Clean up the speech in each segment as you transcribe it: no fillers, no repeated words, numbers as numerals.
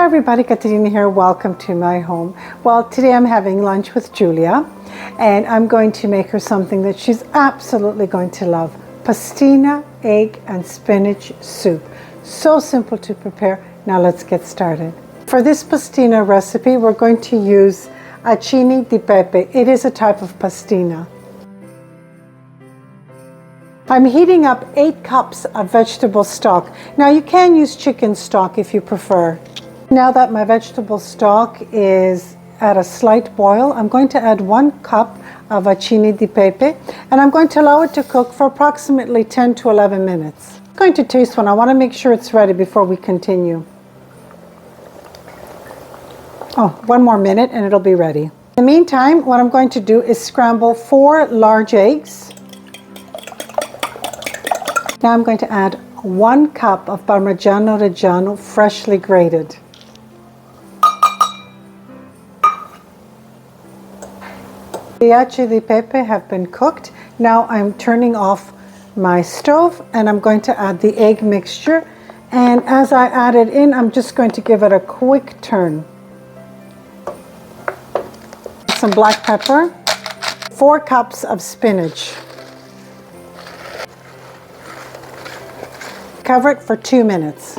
Hello everybody, Katerina here. Welcome to my home. Well, today I'm having lunch with Julia and I'm going to make her something that she's absolutely going to love. Pastina, egg and spinach soup. So simple to prepare. Now let's get started. For this pastina recipe, we're going to use acini di pepe. It is a type of pastina. I'm heating up 8 cups of vegetable stock. Now you can use chicken stock if you prefer. Now that my vegetable stock is at a slight boil, I'm going to add 1 cup of acini di pepe and I'm going to allow it to cook for approximately 10 to 11 minutes. I'm going to taste one. I want to make sure it's ready before we continue. Oh, 1 more minute and it'll be ready. In the meantime, what I'm going to do is scramble 4 large eggs. Now I'm going to add 1 cup of Parmigiano Reggiano freshly grated. The acini di pepe have been cooked. Now I'm turning off my stove and I'm going to add the egg mixture. And as I add it in, I'm just going to give it a quick turn. Some black pepper, 4 cups of spinach. Cover it for 2 minutes.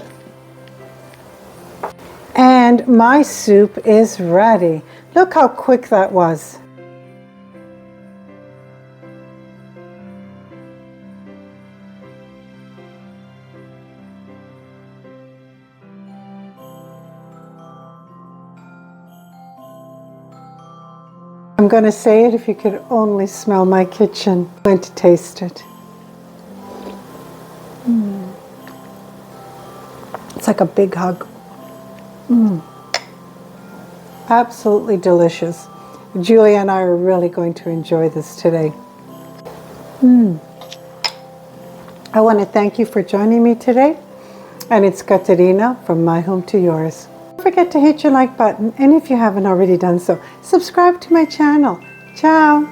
And my soup is ready. Look how quick that was. I'm going to say it if you could only smell my kitchen. I'm going to taste it. It's like a big hug. Absolutely delicious. Julia and I are really going to enjoy this today. I want to thank you for joining me today. And it's Katerina from my home to yours. Don't forget to hit your like button, and if you haven't already done so, subscribe to my channel. Ciao!